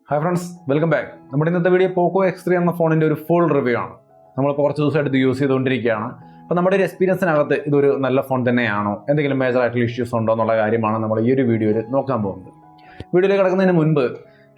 Hi friends, welcome back. നമ്മുടെ ഇന്നത്തെ video PocoX3 എന്ന ഫോണിന്റെ ഒരു ഫുൾ റിവ്യൂ ആണ്. നമ്മൾ കുറച്ച് ദിവസമായിട്ട് ഇത് യൂസ് ചെയ്തുകൊണ്ടിരിക്കുകയാണ്. അപ്പോൾ നമ്മുടെ ഒരു എക്സ്പീരിയൻസിനകത്ത് ഇതൊരു നല്ല ഫോൺ തന്നെയാണോ, എന്തെങ്കിലും മേജർ ആയിട്ടുള്ള ഇഷ്യൂസ് ഉണ്ടോ എന്നുള്ള കാര്യമാണ് നമ്മൾ ഈ ഒരു വീഡിയോയിൽ നോക്കാൻ പോകുന്നത്. വീഡിയോയിൽ കിടക്കുന്നതിന് മുൻപ്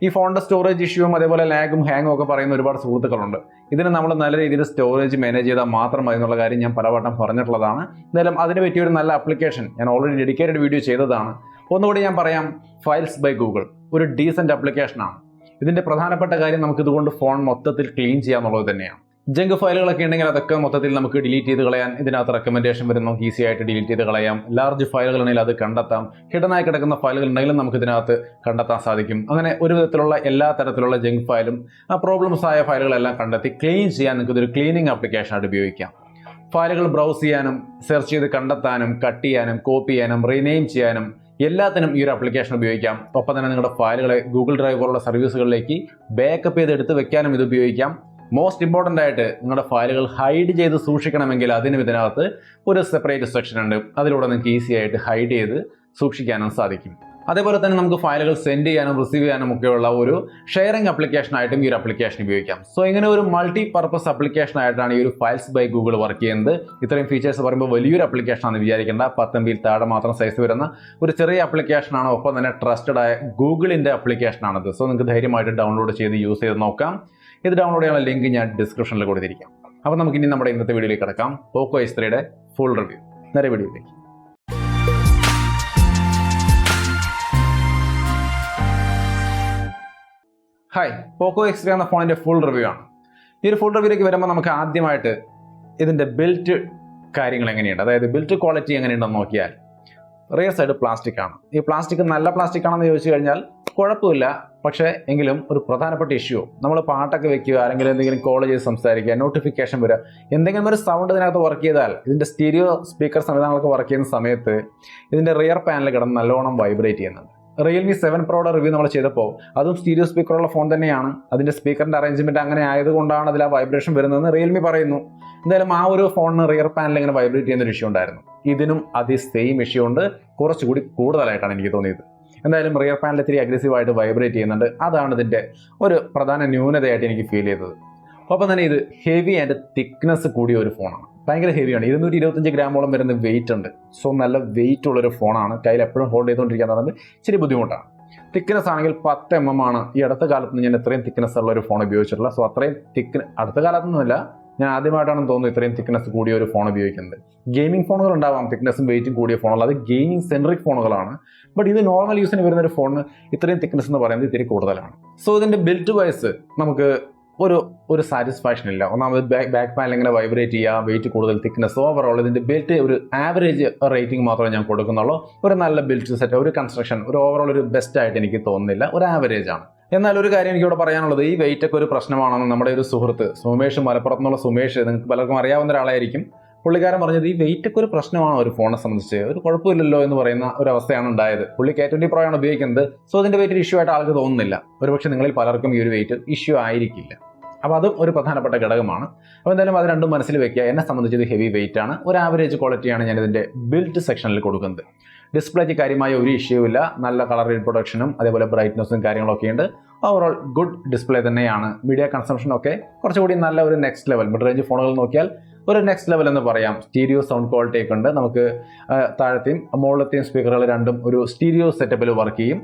ഈ ഫോണിന്റെ സ്റ്റോറേജ് ഇഷ്യൂവും അതേപോലെ ലാഗും ഹാങ്ങും ഒക്കെ പറയുന്ന ഒരുപാട് സുഹൃത്തുക്കളുണ്ട്. ഇതിന് നമ്മൾ നല്ല രീതിയിൽ സ്റ്റോറേജ് മാനേജ് ചെയ്താൽ മാത്രം മതി എന്നുള്ള കാര്യം ഞാൻ പലവട്ടം പറഞ്ഞിട്ടുള്ളതാണ്. എന്തായാലും അതിന് പറ്റിയ ഒരു നല്ല ആപ്ലിക്കേഷൻ ഞാൻ ഓൾറെഡി ഡെഡിക്കേറ്റഡ് വീഡിയോ ചെയ്തതാണ്. ഒന്നുകൂടി ഞാൻ പറയാം, ഫയൽസ് ബൈ ഗൂഗിൾ ഒരു ഡീസന്റ് ആപ്ലിക്കേഷനാണ്. ഇതിന്റെ പ്രധാനപ്പെട്ട കാര്യം നമുക്ക് ഇതുകൊണ്ട് ഫോൺ മൊത്തത്തിൽ ക്ലീൻ ചെയ്യാന്നുള്ളത് തന്നെയാണ്. ജങ്ക് ഫയലുകളൊക്കെ ഉണ്ടെങ്കിൽ അതൊക്കെ മൊത്തത്തിൽ നമുക്ക് ഡിലീറ്റ് ചെയ്ത് കളയാൻ ഇതിനകത്ത് റെക്കമെൻഡേഷൻ വരുന്നു. ഈസി ആയിട്ട് ഡിലീറ്റ് ചെയ്ത് കളയാം. ലാർജ് ഫയലുകൾ ഉണ്ടെങ്കിൽ അത് കണ്ടെത്താം. ഹിഡനായി കിടക്കുന്ന ഫയലുകൾ ഉണ്ടെങ്കിലും നമുക്ക് ഇതിനകത്ത് കണ്ടെത്താൻ സാധിക്കും. അങ്ങനെ ഒരു വിധത്തിലുള്ള എല്ലാ തരത്തിലുള്ള ജങ്ക് ഫയലും പ്രോബ്ലംസ് ആയ ഫയലുകളെല്ലാം കണ്ടെത്തി ക്ലീൻ ചെയ്യാൻ നിങ്ങൾക്ക് ഇതൊരു ക്ലീനിങ് ആപ്ലിക്കേഷനായിട്ട് ഉപയോഗിക്കാം. ഫയലുകൾ ബ്രൗസ് ചെയ്യാനും സെർച്ച് ചെയ്ത് കണ്ടെത്താനും കട്ട് ചെയ്യാനും കോപ്പി ചെയ്യാനും റീനെയിം ചെയ്യാനും എല്ലാത്തിനും ഈ ഒരു ആപ്ലിക്കേഷൻ ഉപയോഗിക്കാം. ഒപ്പം തന്നെ നിങ്ങളുടെ ഫയലുകളെ ഗൂഗിൾ ഡ്രൈവ് പോലുള്ള സർവീസുകളിലേക്ക് ബാക്കപ്പ് ചെയ്ത് എടുത്ത് വെക്കാനും ഇത് ഉപയോഗിക്കാം. മോസ്റ്റ് ഇമ്പോർട്ടൻ്റ് ആയിട്ട് നിങ്ങളുടെ ഫയലുകൾ ഹൈഡ് ചെയ്ത് സൂക്ഷിക്കണമെങ്കിൽ അതിനും ഇതിനകത്ത് ഒരു സെപ്പറേറ്റ് സെക്ഷൻ ഉണ്ട്. അതിലൂടെ നിങ്ങൾക്ക് ഈസി ആയിട്ട് ഹൈഡ് ചെയ്ത് സൂക്ഷിക്കാനും സാധിക്കും. അതേപോലെ തന്നെ നമുക്ക് ഫയലുകൾ സെൻഡ് ചെയ്യാനും റിസീവ് ചെയ്യാനും ഒക്കെയുള്ള ഒരു ഷെയറിംഗ് ആപ്ലിക്കേഷൻ ആയിട്ടും ഈ ഒരു ആപ്ലിക്കേഷൻ ഉപയോഗിക്കാം. സോ ഇങ്ങനെ ഒരു മൾട്ടി പർപ്പസ് ആപ്ലിക്കേഷൻ ആയിട്ടാണ് ഈ ഒരു ഫയൽസ് ബൈ ഗൂഗിൾ വർക്ക് ചെയ്യുന്നത്. ഇത്രയും ഫീച്ചേഴ്സ് പറയുമ്പോൾ വലിയൊരു ആപ്ലിക്കേഷൻ ആണെന്ന് വിചാരിക്കേണ്ട. 10 MB താഴെ മാത്രം സൈസ് വരുന്ന ഒരു ചെറിയ ആപ്ലിക്കേഷനാണ്. ഒപ്പം തന്നെ ട്രസ്റ്റഡ് ആയ ഗൂഗിളിന്റെ ആപ്ലിക്കേഷനാണത്. സോ നിങ്ങൾക്ക് ധൈര്യമായിട്ട് ഡൗൺലോഡ് ചെയ്ത് യൂസ് ചെയ്ത് നോക്കാം. ഇത് ഡൗൺലോഡ് ചെയ്യാനുള്ള ലിങ്ക് ഞാൻ ഡിസ്ക്രിപ്ഷനിൽ കൊടുത്തിരിക്കാം. അപ്പോൾ നമുക്ക് ഇനി നമ്മുടെ ഇന്നത്തെ വീഡിയോയിലേക്ക് കിടക്കാം. PocoX3യുടെ ഫുൾ റിവ്യൂ. നേരെ വീഡിയോയിലേക്ക്. ഹായ്, PocoX3 എന്ന ഫോണിന്റെ ഫുൾ റിവ്യൂ ആണ്. ഈ ഒരു ഫുൾ റിവ്യൂലേക്ക് വരുമ്പോൾ നമുക്ക് ആദ്യമായിട്ട് ഇതിന്റെ ബിൽറ്റ് കാര്യങ്ങൾ എങ്ങനെയുണ്ട്, അതായത് ബിൽറ്റ് ക്വാളിറ്റി എങ്ങനെയുണ്ടെന്ന് നോക്കിയാൽ റിയർ സൈഡ് പ്ലാസ്റ്റിക് ആണ്. ഈ പ്ലാസ്റ്റിക് നല്ല പ്ലാസ്റ്റിക് ആണെന്ന് ചോദിച്ചു കഴിഞ്ഞാൽ കുഴപ്പമില്ല. പക്ഷേ എങ്കിലും ഒരു പ്രധാനപ്പെട്ട ഇഷ്യൂ, നമ്മൾ പാട്ടൊക്കെ വെക്കുക, അല്ലെങ്കിൽ എന്തെങ്കിലും കോൾ ചെയ്ത് സംസാരിക്കുക, നോട്ടിഫിക്കേഷൻ വരിക, എന്തെങ്കിലും ഒരു സൗണ്ട് ഇതിനകത്ത് വർക്ക് ചെയ്താൽ ഇതിന്റെ സ്റ്റീരിയോ സ്പീക്കർ സംവിധാനങ്ങളൊക്കെ വർക്ക് ചെയ്യുന്ന സമയത്ത് ഇതിന്റെ റിയർ പാനൽ കിടന്ന് നല്ലോണം വൈബ്രേറ്റ് ചെയ്യുന്നുണ്ട്. റിയൽമി 7 Proയുടെ റിവ്യൂ നമ്മൾ ചെയ്തപ്പോൾ അതും സ്റ്റീരിയോ സ്പീക്കറുള്ള ഫോൺ തന്നെയാണ്. അതിന്റെ സ്പീക്കറിന്റെ അറേഞ്ച്മെന്റ് അങ്ങനെ ആയതുകൊണ്ടാണ് അതിൽ ആ വൈബ്രേഷൻ വരുന്നതെന്ന് റിയൽമി പറയുന്നു. എന്തായാലും ആ ഒരു ഫോണിന് റിയർ പാനൽ ഇങ്ങനെ വൈബ്രേറ്റ് ചെയ്യുന്ന ഒരു ഇഷ്യൂ ഉണ്ടായിരുന്നു. ഇതിനും അതേ സെയിം ഇഷ്യൂ ഉണ്ട്, കുറച്ചുകൂടി കൂടുതലായിട്ടാണ് എനിക്ക് തോന്നിയത്. എന്തായാലും റിയർ പാനൽ ഇത്തിരി അഗ്രസീവായിട്ട് വൈബ്രേറ്റ് ചെയ്യുന്നുണ്ട്. അതാണ് ഇതിന്റെ ഒരു പ്രധാന ന്യൂനതയായിട്ട് എനിക്ക് ഫീൽ ചെയ്തത്. ഒപ്പം തന്നെ ഇത് ഹെവി ആൻഡ് തിക്നെസ് കൂടിയ ഒരു ഫോണാണ്. ഭയങ്കര ഹെവിയാണ്. 225 ഗ്രാമോളം വരുന്ന വെയിറ്റ് ഉണ്ട്. സോ നല്ല വെയിറ്റ് ഉള്ളൊരു ഫോണാണ്. കയ്യിൽ എപ്പോഴും ഹോൾഡ് ചെയ്തുകൊണ്ടിരിക്കുക എന്ന് പറയുന്നത് ഇച്ചിരി ബുദ്ധിമുട്ടാണ്. തിക്നെസ് ആണെങ്കിൽ 10 mm ആണ്. ഈ അടുത്ത കാലത്ത് ഞാൻ ഇത്രയും തിക്നെസ് ഉള്ള ഒരു ഫോൺ ഉപയോഗിച്ചിട്ടില്ല. സോ അത്രയും അടുത്ത കാലത്തൊന്നുമില്ല, ഞാൻ ആദ്യമായിട്ടാണെന്ന് തോന്നുന്നു ഇത്രയും തിക്നെസ് കൂടിയ ഒരു ഫോൺ ഉപയോഗിക്കുന്നത്. ഗെയിമിംഗ് ഫോണുകൾ ഉണ്ടാവാം തിക്നെസ്സും വെയിറ്റും കൂടിയ ഫോണുകൾ, അത് ഗെയിമിംഗ് സെൻട്രിക് ഫോണുകളാണ്. ബട്ട് ഇത് നോർമൽ യൂസിന് വരുന്ന ഒരു ഫോണിന് ഇത്രയും തിക്നെസ് എന്ന് പറയുന്നത് ഇത്തിരി കൂടുതലാണ്. സോ ഇതിന്റെ ബിൽറ്റ് വൈസ് നമുക്ക് ഒരു സാറ്റിസ്ഫാക്ഷൻ ഇല്ല. ഒന്നാമത് ബാക്ക് പാനൽ ഇങ്ങനെ വൈബ്രേറ്റ് ചെയ്യുക, വെയിറ്റ് കൂടുതൽ, തിക്നെസ്, ഓവറോൾ ഇതിന്റെ ബിൽറ്റ് ഒരു ആവറേജ് റേറ്റിംഗ് മാത്രമേ ഞാൻ കൊടുക്കുന്നുള്ളൂ. ഒരു നല്ല ബിൽറ്റ് സെറ്റ്, ഒരു കൺസ്ട്രക്ഷൻ, ഒരു ഓവറോൾ ഒരു ബെസ്റ്റ് ആയിട്ട് എനിക്ക് തോന്നുന്നില്ല. ഒരു ആവറേജ് ആണ്. എന്നാൽ ഒരു കാര്യം എനിക്കിവിടെ പറയാനുള്ളത്, ഈ വെയിറ്റ് ഒക്കെ ഒരു പ്രശ്നമാണെന്ന് നമ്മുടെ ഒരു സുഹൃത്ത് സുമേഷ്, മലപ്പുറത്ത് നിന്നുള്ള സുമേഷ്, നിങ്ങൾക്ക് പലർക്കും അറിയാവുന്ന ഒരാളായിരിക്കും. പുള്ളിക്കാരൻ പറഞ്ഞത് ഈ വെയിറ്റ് ഒക്കെ ഒരു പ്രശ്നമാണ് ഒരു ഫോണിനെ സംബന്ധിച്ച്, ഒരു കുഴപ്പമില്ലല്ലോ എന്ന് പറയുന്ന ഒരു അവസ്ഥയാണ് ഉണ്ടായത്. പുള്ളി K20 Pro ആണ് ഉപയോഗിക്കുന്നത്. സോ അതിന്റെ വെയിറ്റ് ഇഷ്യൂ ആയിട്ട് ആൾക്ക് തോന്നുന്നില്ല. ഒരുപക്ഷെ നിങ്ങളിൽ പലർക്കും ഈ ഒരു വെയിറ്റ് ഇഷ്യൂ ആയിരിക്കില്ല. അപ്പോൾ അതും ഒരു പ്രധാനപ്പെട്ട ഘടകമാണ്. അപ്പോൾ എന്തായാലും അത് രണ്ടും മനസ്സിൽ വെക്കുക. എന്നെ സംബന്ധിച്ച് ഇത് ഹെവി വെയിറ്റ് ആണ്. ഒരു ആവറേജ് ക്വാളിറ്റിയാണ് ഞാൻ ഇതിന്റെ ബിൽറ്റ് സെക്ഷനിൽ കൊടുക്കുന്നത്. ഡിസ്പ്ലേക്ക് കാര്യമായ ഒരു ഇഷ്യൂ ഇല്ല. നല്ല കളർ റീപ്രൊഡക്ഷനും അതേപോലെ ബ്രൈറ്റ്നസും കാര്യങ്ങളൊക്കെ ഉണ്ട്. ഓവറോൾ ഗുഡ് ഡിസ്പ്ലേ തന്നെയാണ്. മീഡിയ കൺസംഷൻ ഒക്കെ കുറച്ചുകൂടി നല്ല ഒരു നെക്സ്റ്റ് ലെവൽ, മിഡ് റേഞ്ച് ഫോണുകൾ നോക്കിയാൽ ഒരു നെക്സ്റ്റ് ലെവൽ എന്ന് പറയാം. സ്റ്റീരിയോ സൗണ്ട് ക്വാളിറ്റി ഒക്കെ ഉണ്ട്. നമുക്ക് താഴത്തെയും മുകളിലത്തെയും സ്പീക്കറുകൾ രണ്ടും ഒരു സ്റ്റീരിയോ സെറ്റപ്പിൽ വർക്ക് ചെയ്യും.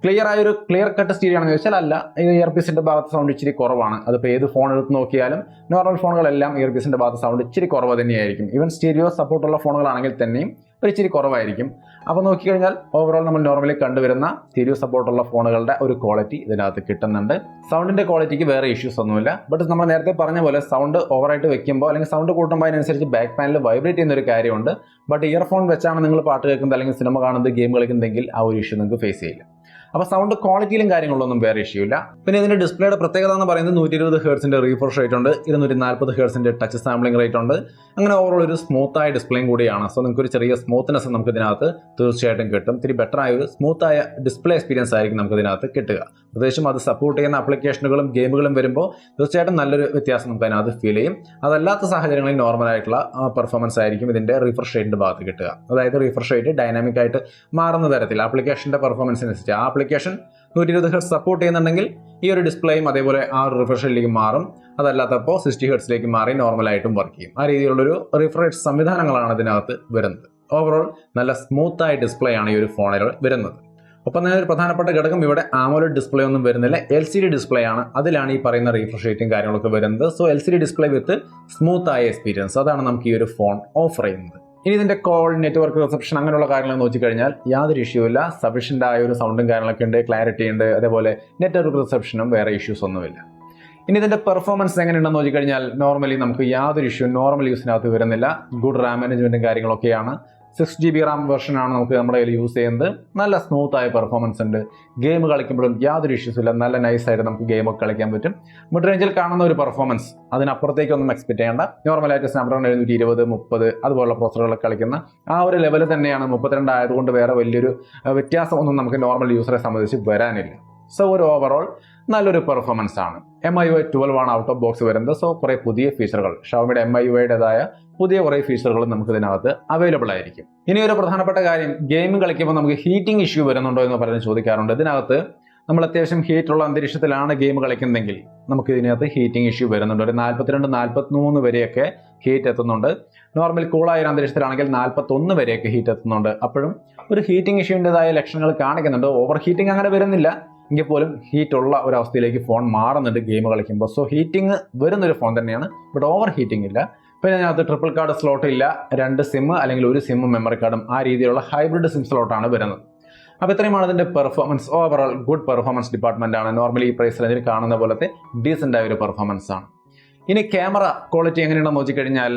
ക്ലിയർ കട്ട് സ്റ്റീരിയോ ആണെന്ന് ചോദിച്ചാൽ അല്ല. ഇത് ഇയർപീസിന്റെ ഭാഗത്ത് സൗണ്ട് ഇച്ചിരി കുറവാണ്. അതിപ്പോൾ ഏത് ഫോൺ എടുത്ത് നോക്കിയാലും നോർമൽ ഫോണുകളെല്ലാം ഇയർപീസിന്റെ ഭാഗത്ത് സൗണ്ട് ഇച്ചിരി കുറവ് തന്നെയായിരിക്കും. ഈവൻ സ്റ്റീരിയോ സപ്പോർട്ടുള്ള ഫോണുകളാണെങ്കിൽ തന്നെയും ഒരു ഇച്ചിരി കുറവായിരിക്കും. അപ്പോൾ നോക്കിക്കഴിഞ്ഞാൽ ഓവറോൾ നമ്മൾ നോർമലി കണ്ടുവരുന്ന സ്റ്റീരിയോ സപ്പോർട്ടുള്ള ഫോണുകളുടെ ഒരു ക്വാളിറ്റി ഇതിനകത്ത് കിട്ടുന്നുണ്ട്. സൗണ്ടിന്റെ ക്വാളിറ്റിക്ക് വേറെ ഇഷ്യൂസ് ഒന്നുമില്ല. ബട്ട് നമ്മൾ നേരത്തെ പറഞ്ഞ പോലെ സൗണ്ട് ഓവറായിട്ട് വെക്കുമ്പോൾ അല്ലെങ്കിൽ സൗണ്ട് കൂട്ടുമ്പോൾ അതിനനുസരിച്ച് ബാക്ക് പാനൽ വൈബ്രേറ്റ് ചെയ്യുന്ന ഒരു കാര്യമുണ്ട്. ബട്ട് ഇയർഫോൺ വെച്ചാണ് നിങ്ങൾ പാട്ട് കേൾക്കുന്നത് അല്ലെങ്കിൽ സിനിമ കാണുന്നത്, ഗെയിം കളിക്കുന്നെങ്കിൽ ആ ഒരു ഇഷ്യൂ നിങ്ങൾക്ക് ഫേസ് ചെയ്യില്ല. അപ്പോൾ സൗണ്ട് ക്വാളിറ്റിയിലും കാര്യങ്ങളൊന്നും വേറെ ഇഷ്യൂ ഇല്ല. പിന്നെ ഇതിന്റെ ഡിസ്പ്ലേയുടെ പ്രത്യേകത എന്ന് പറയുന്നത് 120 Hz റീഫ്രഷ് റേറ്റ് ഉണ്ട്, 240 Hz ടച്ച് സാമ്പിളിംഗ് റേറ്റ് ഉണ്ട്. അങ്ങനെ ഓവറോൾ ഒരു സ്മൂത്തായ ഡിസ്പ്ലേയും കൂടിയാണ്. സോ നിങ്ങൾക്ക് ഒരു ചെറിയ സ്മൂത്ത്നെസ് നമുക്ക് ഇതിനകത്ത് തീർച്ചയായിട്ടും കിട്ടും. ഇത്തിരി ബെറ്റർ ആയ ഒരു സ്മൂത്തായ ഡിസ്പ്ലേ എക്സ്പീരിയൻസ് ആയിരിക്കും നമുക്ക് ഇതിനകത്ത് കിട്ടുക. പ്രത്യേകിച്ചും അത് സപ്പോർട്ട് ചെയ്യുന്ന ആപ്ലിക്കേഷനുകളും ഗെയിമുകളും വരുമ്പോൾ തീർച്ചയായിട്ടും നല്ലൊരു വ്യത്യാസം നമുക്ക് അതിനകത്ത് ഫീൽ ചെയ്യും. അതല്ലാത്ത സാഹചര്യങ്ങളിൽ നോർമൽ ആയിട്ടുള്ള പെർഫോമൻസ് ആയിരിക്കും ഇതിന്റെ റിഫ്രഷ് റേറ്റിന്റെ ഭാഗത്ത് കിട്ടുക. അതായത് റിഫ്രഷ് റേറ്റ് ഡൈനാമിക് ആയിട്ട് മാറുന്ന തരത്തിൽ ആപ്ലിക്കേഷന്റെ പെർഫോമൻസിനനുസരിച്ച് ആപ്ലിക്കേഷൻ 120 ഹെർട്സ് സപ്പോർട്ട് ചെയ്യുന്നുണ്ടെങ്കിൽ ഈ ഒരു ഡിസ്പ്ലേയും അതേപോലെ ആ ഒരു റിഫ്രഷ് റേറ്റിലേക്ക് മാറും. അതല്ലാത്തപ്പോൾ 60 ഹെർട്സിലേക്ക് മാറി നോർമലായിട്ടും വർക്ക് ചെയ്യും. ആ രീതിയിലുള്ളൊരു റിഫ്രഷ് സംവിധാനങ്ങളാണ് ഇതിനകത്ത് വരുന്നത്. ഓവറോൾ നല്ല സ്മൂത്തായ ഡിസ്പ്ലേ ആണ് ഈ ഒരു ഫോണിൽ വരുന്നത്. ഒപ്പം തന്നെ ഒരു പ്രധാനപ്പെട്ട ഘടകം ഇവിടെ ആമോലെഡ് ഡിസ്പ്ലേ ഒന്നും വരുന്നില്ല, LCD ഡിസ്പ്ലേ ആണ്. അതിലാണ് ഈ പറയുന്ന റീഫ്രഷ് റേറ്റും കാര്യങ്ങളൊക്കെ വരുന്നത്. സോ LCD ഡിസ്പ്ലേ വിത്ത് സ്മൂത്ത് ആയ എക്സ്പീരിയൻസ്, അതാണ് നമുക്ക് ഈ ഒരു ഫോൺ ഓഫർ ചെയ്യുന്നത്. ഇനി ഇതിന്റെ കോൾ, നെറ്റ്വർക്ക് റിസപ്ഷൻ അങ്ങനെയുള്ള കാര്യങ്ങൾ നോക്കിക്കഴിഞ്ഞാൽ യാതൊരു ഇഷ്യൂ ഇല്ല. സഫീഷ്യൻ്റ് ആയ ഒരു സൗണ്ടും കാര്യങ്ങളൊക്കെ ഉണ്ട്, ക്ലാരിറ്റി ഉണ്ട്, അതേപോലെ നെറ്റ്വർക്ക് റിസപ്ഷനും വേറെ ഇഷ്യൂസ് ഒന്നുമില്ല. ഇനി ഇതിന്റെ പെർഫോമൻസ് എങ്ങനെയുണ്ടെന്ന് നോക്കിക്കഴിഞ്ഞാൽ നോർമലി നമുക്ക് യാതൊരു ഇഷ്യൂ നോർമൽ യൂസിനകത്ത് വരുന്നില്ല. ഗുഡ് റാം മാനേജ്മെന്റും കാര്യങ്ങളൊക്കെയാണ്. 6GB റാം വെർഷൻ ആണ് നമുക്ക് നമ്മുടെ കയ്യിൽ യൂസ് ചെയ്യുന്നത്. നല്ല സ്മൂത്ത് ആയ പെർഫോമൻസ് ഉണ്ട്. ഗെയിം കളിക്കുമ്പോഴും യാതൊരു ഇഷ്യൂസ് ഇല്ല, നല്ല നൈസായിട്ട് നമുക്ക് ഗെയിമൊക്കെ കളിക്കാൻ പറ്റും. മിഡ് റേഞ്ചിൽ കാണുന്ന ഒരു പെർഫോമൻസ് അതിനപ്പുറത്തേക്കൊന്നും എക്സ്പെക്ട് ചെയ്യേണ്ട. നോർമലായിട്ട് സ്നാപ്ഡ്രാഗൺ 720, 30 അതുപോലുള്ള പ്രോസസ്സറുകളൊക്കെ കളിക്കുന്ന ആ ഒരു ലെവൽ തന്നെയാണ്. 32 ആയതുകൊണ്ട് വേറെ വലിയൊരു വ്യത്യാസമൊന്നും നമുക്ക് നോർമൽ യൂസറെ സംബന്ധിച്ച് വരാനില്ല. സോ ഒരു ഓവറോൾ നല്ലൊരു പെർഫോമൻസ് ആണ്. MIUI 12 ആണ് ഔട്ട് ഓഫ് ബോക്സ് വരുന്നത്. സോ കുറേ പുതിയ ഫീച്ചറുകൾ, ഷവോമിയുടെ MIUIയുടേതായ പുതിയ കുറേ ഫീച്ചറുകൾ നമുക്ക് ഇതിനകത്ത് അവൈലബിൾ ആയിരിക്കും. ഇനി ഒരു പ്രധാനപ്പെട്ട കാര്യം, ഗെയിം കളിക്കുമ്പോൾ നമുക്ക് ഹീറ്റിംഗ് ഇഷ്യൂ വരുന്നുണ്ടോ എന്ന് പറഞ്ഞ് ചോദിക്കാറുണ്ട്. ഇതിനകത്ത് നമ്മൾ അത്യാവശ്യം ഹീറ്റുള്ള അന്തരീക്ഷത്തിലാണ് ഗെയിം കളിക്കുന്നതെങ്കിൽ നമുക്ക് ഇതിനകത്ത് ഹീറ്റിംഗ് ഇഷ്യൂ വരുന്നുണ്ട്. ഒരു 42-43 വരെയൊക്കെ ഹീറ്റ് എത്തുന്നുണ്ട്. നോർമൽ കൂളായ ഒരു അന്തരീക്ഷത്തിലാണെങ്കിൽ 41 വരെയൊക്കെ ഹീറ്റ് എത്തുന്നുണ്ട്. അപ്പോഴും ഒരു ഹീറ്റിംഗ് ഇഷ്യൂവിൻ്റെതായ ലക്ഷണങ്ങൾ കാണിക്കുന്നുണ്ട്. ഓവർ ഹീറ്റിംഗ് അങ്ങനെ വരുന്നില്ല, എങ്കിൽ പോലും ഹീറ്റ് ഉള്ള ഒരു അവസ്ഥയിലേക്ക് ഫോൺ മാറുന്നുണ്ട് ഗെയിം കളിക്കുമ്പോൾ. സോ ഹീറ്റിംഗ് വരുന്നൊരു ഫോൺ തന്നെയാണ്, ബട്ട് ഓവർ ഹീറ്റിംഗ് ഇല്ല. പിന്നെ അതിനകത്ത് ട്രിപ്പിൾ കാർഡ് സ്ലോട്ട് ഇല്ല, 2 സിം അല്ലെങ്കിൽ 1 സിം മെമ്മറി കാർഡും ആ രീതിയിലുള്ള ഹൈബ്രിഡ് സിം സ്ലോട്ടാണ് വരുന്നത്. അപ്പോൾ ഇത്രയുമാണ് ഇതിന്റെ performance. Overall good performance department ആണ്. നോർമലി ഈ പ്രൈസ് റേഞ്ചിൽ കാണുന്ന പോലത്തെ ഡീസന്റ് ആയ ഒരു പെർഫോമൻസ് ആണ്. ഇനി ക്യാമറ ക്വാളിറ്റി എങ്ങനെയാണെന്ന് നോക്കിക്കഴിഞ്ഞാൽ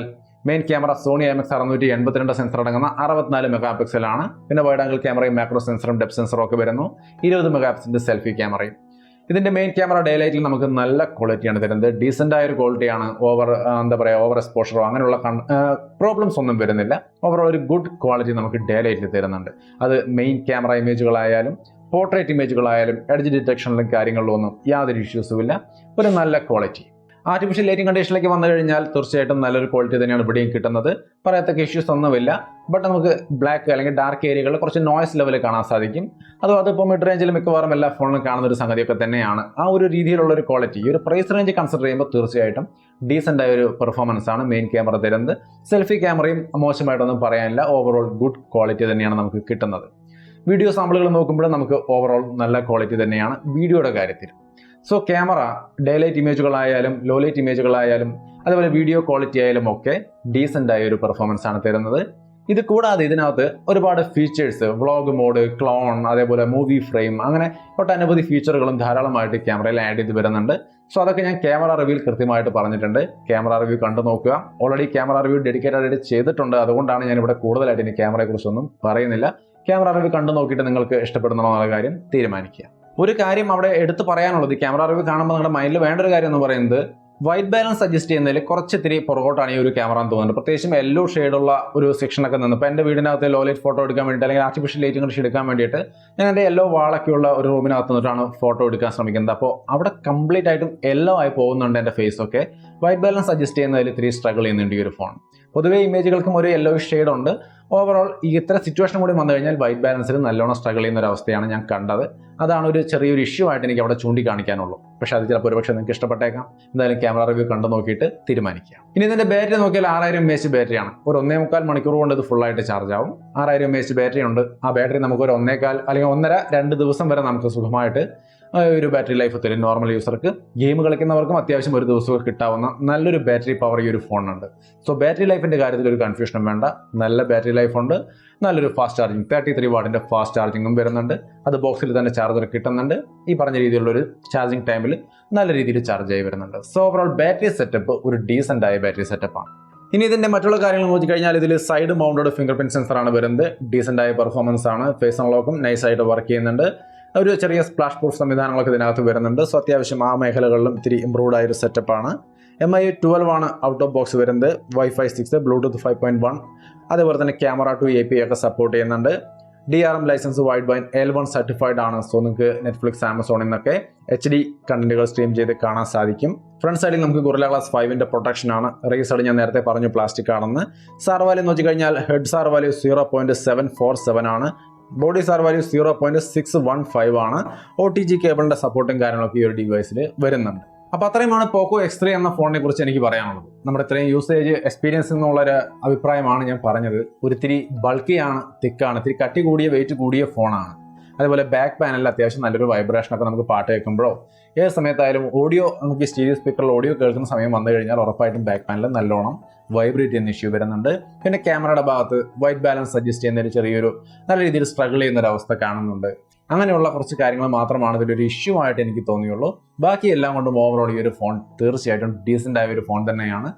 main camera Sony IMX682 sensor അടങ്ങുന്ന 64 മെഗാ പിക്സലാണ്. പിന്നെ വൈഡ് ആംഗിൾ ക്യാമറയും മാക്രോ സെൻസറും ഡെപ്ത് സെൻസറും ഒക്കെ വരുന്നു. 20 മെഗാ പിക്സലിന്റെ സെൽഫി ക്യാമറയും. ഇതിന്റെ മെയിൻ ക്യാമറ ഡേ ലൈറ്റിൽ നമുക്ക് നല്ല ക്വാളിറ്റിയാണ് തരുന്നത്. ഡീസന്റ് ആയ ഒരു ക്വാളിറ്റിയാണ്. ഓവർ എക്സ്പോഷറോ അങ്ങനെയുള്ള പ്രോബ്ലംസ് ഒന്നും വരുന്നില്ല. ഓവറോൾ ഒരു ഗുഡ് ക്വാളിറ്റി നമുക്ക് ഡേ ലൈറ്റിൽ തരുന്നുണ്ട്. അത് മെയിൻ ക്യാമറ ഇമേജുകളായാലും പോർട്രേറ്റ് ഇമേജുകളായാലും എഡ്ജ് ഡിറ്റക്ഷനിലും കാര്യങ്ങളിലും ഒന്നും യാതൊരു ഇഷ്യൂസും ഇല്ല. ഒരു നല്ല ക്വാളിറ്റി. ആർട്ടിഫിഷ്യൽ ലൈറ്റിംഗ് കണ്ടീഷനിലേക്ക് വന്നു കഴിഞ്ഞാൽ തീർച്ചയായിട്ടും നല്ലൊരു ക്വാളിറ്റി തന്നെയാണ് ഇവിടെയും കിട്ടുന്നത്. പറയത്തക്ക ഇഷ്യൂസ് ഒന്നുമില്ല. ബട്ട് നമുക്ക് ബ്ലാക്ക് അല്ലെങ്കിൽ ഡാർക്ക് ഏരിയകളിൽ കുറച്ച് നോയ്സ് ലെവൽ കാണാൻ സാധിക്കും. അതിപ്പോൾ മിഡ് റേഞ്ചിൽ മിക്കവാറും എല്ലാ ഫോണിലും കാണുന്ന ഒരു സംഗതിയൊക്കെ തന്നെയാണ്. ആ ഒരു രീതിയിലുള്ള ഒരു ക്വാളിറ്റി ഈ ഒരു പ്രൈസ് റേഞ്ച് കൺസിഡർ ചെയ്യുമ്പോൾ തീർച്ചയായിട്ടും ഡീസൻ്റ് ആയ ഒരു പെർഫോമൻസ് ആണ് മെയിൻ ക്യാമറ തരുന്നത്. സെൽഫി ക്യാമറയും മോശമായിട്ടൊന്നും പറയാനില്ല. ഓവറോൾ ഗുഡ് ക്വാളിറ്റി തന്നെയാണ് നമുക്ക് കിട്ടുന്നത്. വീഡിയോ സാമ്പിളുകൾ നോക്കുമ്പോൾ നമുക്ക് ഓവറോൾ നല്ല ക്വാളിറ്റി തന്നെയാണ് വീഡിയോയുടെ കാര്യത്തിൽ. സോ ക്യാമറ ഡേ ലൈറ്റ് ഇമേജുകളായാലും ലോ ലൈറ്റ് ഇമേജുകളായാലും അതുപോലെ വീഡിയോ ക്വാളിറ്റി ആയാലും ഒക്കെ ഡീസൻ്റ് ആയ ഒരു പെർഫോമൻസ് ആണ് തരുന്നത്. ഇത് കൂടാതെ ഇതിനകത്ത് ഒരുപാട് ഫീച്ചേഴ്സ്, വ്ളോഗ് മോഡ്, ക്ലോൺ, അതേപോലെ മൂവി ഫ്രെയിം, അങ്ങനെ ഒട്ടനവധി ഫീച്ചറുകളും ധാരാളമായിട്ട് ക്യാമറയിൽ ആഡ് ചെയ്ത് വരുന്നുണ്ട്. സോ അതൊക്കെ ഞാൻ ക്യാമറ റിവ്യൂവിൽ കൃത്യമായിട്ട് പറഞ്ഞിട്ടുണ്ട്. ക്യാമറ റിവ്യൂ കണ്ടു നോക്കുക. ഓൾറെഡി ക്യാമറ റിവ്യൂ ഡെഡിക്കേറ്റഡ് ആയിട്ട് ചെയ്തിട്ടുണ്ട്. അതുകൊണ്ടാണ് ഞാൻ ഇവിടെ കൂടുതലായിട്ട് ഇനി ക്യാമറയെ കുറിച്ചൊന്നും പറയുന്നില്ല. ക്യാമറ റിവ്യൂ കണ്ടു നോക്കിയിട്ട് നിങ്ങൾക്ക് ഇഷ്ടപ്പെടുന്ന കാര്യം തീരുമാനിക്കുക. ഒരു കാര്യം അവിടെ എടുത്ത് പറയാനുള്ളത്, ക്യാമറ റിവ്യൂ കാണുമ്പോൾ നിങ്ങളുടെ മൈൻഡിൽ വേണ്ട ഒരു കാര്യം എന്ന് പറയുന്നത്, വൈറ്റ് ബാലൻസ് അഡ്ജസ്റ്റ് ചെയ്യുന്നതിൽ കുറച്ചിത്തിരി പുറകോട്ടാണ് ഈ ഒരു ക്യാമറ എന്ന് തോന്നുന്നുണ്ട്. പ്രത്യേകിച്ചും യെല്ലോ ഷെയ്ഡുള്ള ഒരു സെക്ഷനൊക്കെ നിന്ന് ഇപ്പോൾ എൻ്റെ വീടിനകത്ത് ലോ ലൈറ്റ് ഫോട്ടോ എടുക്കാൻ വേണ്ടിയിട്ട് അല്ലെങ്കിൽ ആർട്ടിഫിഷ്യൽ ലൈറ്റിംഗ് കൃഷി എടുക്കാൻ വേണ്ടിയിട്ട് ഞാൻ എൻ്റെ യെല്ലോ വാളൊക്കെയുള്ള ഒരു റൂമിനകത്ത് നിന്നിട്ടാണ് ഫോട്ടോ എടുക്കാൻ ശ്രമിക്കുന്നത്. അപ്പോൾ അവിടെ കംപ്ലീറ്റ് ആയിട്ടും യെല്ലോ ആയി പോകുന്നുണ്ട് എൻ്റെ ഫേസൊക്കെ. വൈറ്റ് ബാലൻസ് അഡ്ജസ്റ്റ് ചെയ്യുന്നതിൽ ഇത്തിരി സ്ട്രഗിൾ ചെയ്യുന്നുണ്ട് ഈ ഒരു ഫോൺ. പൊതുവേ ഇമേജുകൾക്കും ഒരു യെല്ലോ ഷെയ്ഡ് ഉണ്ട്. ഓവറോൾ ഈ ഇത്ര സിറ്റുവേഷൻ കൂടി വന്നു കഴിഞ്ഞാൽ വൈറ്റ് ബാലൻസിൽ നല്ലോണം സ്ട്രഗിൾ ചെയ്യുന്ന ഒരു അവസ്ഥയാണ് ഞാൻ കണ്ടത്. അതാണ് ഒരു ചെറിയൊരു ഇഷ്യൂ ആയിട്ട് എനിക്ക് അവിടെ ചൂണ്ടിക്കാണിക്കാനുള്ളൂ. പക്ഷേ അത് ചിലപ്പോൾ ഒരുപക്ഷെ നിങ്ങൾക്ക് ഇഷ്ടപ്പെട്ടേക്കാം. എന്തായാലും ക്യാമറ റിവ്യൂ കണ്ടു നോക്കിയിട്ട് തീരുമാനിക്കുക. ഇനി ഇതിന്റെ ബാറ്ററി നോക്കിയാൽ 6000 mAh ബാറ്ററിയാണ്. ഒരു 1.25 മണിക്കൂർ കൊണ്ട് ഇത് ഫുള്ളായിട്ട് ചാർജ് ആവും. 6000 mAh ബാറ്ററി ഉണ്ട്. ആ ബാറ്ററി നമുക്ക് ഒരു 1.25 അല്ലെങ്കിൽ 1.5-2 ദിവസം വരെ നമുക്ക് സുഖമായിട്ട് ഒരു ബാറ്ററി ലൈഫ് തരും. നോർമൽ യൂസർക്ക്, ഗെയിം കളിക്കുന്നവർക്കും അത്യാവശ്യം ഒരു ദിവസം കിട്ടാവുന്ന നല്ലൊരു ബാറ്ററി പവർ ഈ ഒരു ഫോണുണ്ട്. സോ ബാറ്ററി ലൈഫിന്റെ കാര്യത്തിൽ ഒരു കൺഫ്യൂഷനും വേണ്ട. നല്ല ബാറ്ററി ലൈഫ് ഉണ്ട്. നല്ലൊരു ഫാസ്റ്റ് ചാർജിങ് 33 വാട്ടിന്റെ ഫാസ്റ്റ് ചാർജിങ്ങും വരുന്നുണ്ട്. അത് ബോക്സിൽ തന്നെ ചാർജർ കിട്ടുന്നുണ്ട്. ഈ പറഞ്ഞ രീതിയിലുള്ളൊരു ചാർജിങ് ടൈമിൽ നല്ല രീതിയിൽ ചാർജ് ആയി വരുന്നുണ്ട്. സോ ഓവറോൾ ബാറ്ററി സെറ്റപ്പ് ഒരു ഡീസൻ്റ് ആയ ബാറ്ററി സെറ്റപ്പാണ്. ഇനി ഇതിന്റെ മറ്റുള്ള കാര്യങ്ങൾ നോക്കിക്കഴിഞ്ഞാൽ ഇതിൽ സൈഡ് മൗണ്ടഡ് ഫിംഗർ പ്രിന്റ് സെൻസറാണ് വരുന്നത്. ഡീസൻ്റ് ആയ പെർഫോമൻസ് ആണ്. ഫേസ് അൺലോക്കും നൈസായിട്ട് വർക്ക് ചെയ്യുന്നുണ്ട്. ഒരു ചെറിയ സ്പ്ലാഷ് പ്രൂഫ് സംവിധാനങ്ങളൊക്കെ ഇതിനകത്ത് വരുന്നുണ്ട്. സോ അത്യാവശ്യം ആ മേഖലകളിലും ഇത്തിരി ഇംപ്രൂവ്ഡ് ആയ ഒരു സെറ്റപ്പാണ്. MIUI 12 ആണ് ഔട്ട് ഓഫ് ബോക്സ് വരുന്നത്. Wi-Fi 6, ബ്ലൂടൂത്ത് 5.1, അതേപോലെ തന്നെ ക്യാമറ 2 API ഒക്കെ സപ്പോർട്ട് ചെയ്യുന്നുണ്ട്. DRM licence Widevine L1 certified ആണ്. സോ നിങ്ങൾക്ക് നെറ്റ്ഫ്ലിക്സ്, ആമസോണിൽ നിന്നൊക്കെ HD കണ്ടന്റുകൾ സ്ട്രീം ചെയ്ത് കാണാൻ സാധിക്കും. ഫ്രണ്ട് സൈഡിൽ നമുക്ക് Gorilla Glass 5ന്റെ പ്രൊട്ടക്ഷൻ ആണ്. റേസ് സൈഡ് ഞാൻ നേരത്തെ പറഞ്ഞു പ്ലാസ്റ്റിക് ആണെന്ന്. സാർ വാല്യൂ നോക്കി കഴിഞ്ഞാൽ ഹെഡ് സാർ വാല്യൂ 0.747 ആണ്. ബോഡി സാർ വാല്യൂ 0.615 ആണ്. OTG കേബിളിന്റെ സപ്പോർട്ടും കാര്യങ്ങളൊക്കെ ഈ ഒരു ഡിവൈസിൽ വരുന്നുണ്ട്. അപ്പോൾ അത്രയുമാണ് പോക്കോ X3 എന്ന ഫോണിനെ കുറിച്ച് എനിക്ക് പറയാനുള്ളത്. നമ്മുടെ ഇത്രയും യൂസേജ് എക്സ്പീരിയൻസ് എന്നുള്ളൊരു അഭിപ്രായമാണ് ഞാൻ പറഞ്ഞത്. ഒരിത്തിരി ബൾക്കിയാണ്, തിക്കാണ്, ഇത്തിരി കട്ടി കൂടിയ വെയിറ്റ് കൂടിയ ഫോണാണ്. അതുപോലെ ബാക്ക് പാനലിൽ അത്യാവശ്യം നല്ലൊരു വൈബ്രേഷനൊക്കെ നമുക്ക് പാട്ട് കേൾക്കുമ്പോഴോ ഏത് സമയത്തായാലും ഓഡിയോ നമുക്ക് സ്റ്റീരിയോ സ്പീക്കറിൽ ഓഡിയോ കേൾക്കുന്ന സമയം വന്നു കഴിഞ്ഞാൽ ഉറപ്പായിട്ടും ബാക്ക് പാനലിൽ നല്ലോണം വൈബ്രേറ്റ് ചെയ്യുന്ന ഇഷ്യൂ വരുന്നുണ്ട്. പിന്നെ ക്യാമറയുടെ ഭാഗത്ത് വൈറ്റ് ബാലൻസ് സജസ്റ്റ് ചെയ്യുന്ന ഒരു ചെറിയൊരു നല്ല രീതിയിൽ സ്ട്രഗിൾ ചെയ്യുന്ന ഒരു അവസ്ഥ കാണുന്നുണ്ട്. അങ്ങനെയുള്ള കുറച്ച് കാര്യങ്ങൾ മാത്രമാണ് ഇതിലൊരു ഇഷ്യൂ ആയിട്ട് എനിക്ക് തോന്നിയുള്ളൂ. ബാക്കി എല്ലാം കൊണ്ടും ഓവറോൾ ഈ ഒരു ഫോൺ തീർച്ചയായിട്ടും ഡീസൻ്റ് ആയ ഒരു ഫോൺ തന്നെയാണ്.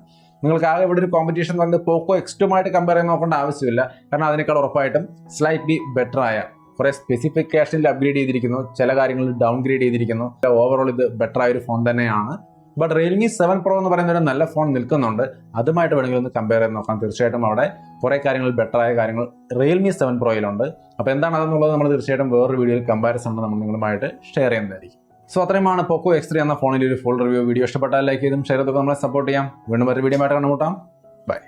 നിങ്ങൾക്ക് ആകെ ഇവിടെ ഒരു കോമ്പറ്റീഷൻ വന്ന് പോക്കോ X2 ആയിട്ട് കമ്പയർ ചെയ്ത് നോക്കേണ്ട ആവശ്യമില്ല. കാരണം അതിനേക്കാൾ ഉറപ്പായിട്ടും സ്ലൈറ്റ്ലി ബെറ്റർ ആയ കുറേ സ്പെസിഫിക്കേഷനിൽ അപ്ഗ്രേഡ് ചെയ്തിരിക്കുന്നു, ചില കാര്യങ്ങളിൽ ഡൗൺഗ്രേഡ് ചെയ്തിരിക്കുന്നു. ഓവറോൾ ഇത് ബെറ്റർ ആയ ഒരു ഫോൺ തന്നെയാണ്. ബട്ട് റിയൽമി 7 Pro എന്ന് പറയുന്ന ഒരു നല്ല ഫോൺ നിൽക്കുന്നുണ്ട്. അതുമായിട്ട് വേണമെങ്കിൽ ഒന്ന് കമ്പയർ ചെയ്ത് നോക്കാം. തീർച്ചയായിട്ടും അവിടെ കുറേ കാര്യങ്ങൾ ബെറ്റർ ആയ കാര്യങ്ങൾ റിയൽമി 7 Proയിലുണ്ട്. അപ്പോൾ എന്താണ് അതെന്നുള്ളത് നമ്മൾ തീർച്ചയായിട്ടും വേറൊരു വീഡിയോയിൽ കമ്പാരിസൺ നമ്മൾ നിങ്ങളുമായിട്ട് ഷെയർ ചെയ്യുന്നതായിരിക്കും. സോ അത്രയുമാണ് പോക്കോ X3 എന്ന ഫോണിൽ ഒരു ഫുൾ റിവ്യൂ. വീഡിയോ ഇഷ്ടപ്പെട്ടാൽ ലൈക്ക് ചെയ്തും ഷെയർ ചെയ്തൊക്കെ നമ്മളെ സപ്പോർട്ട് ചെയ്യാം. വീണ്ടും ഒരു വീഡിയോ ആയിട്ട് കണ്ടുമുട്ടാം. ബൈ.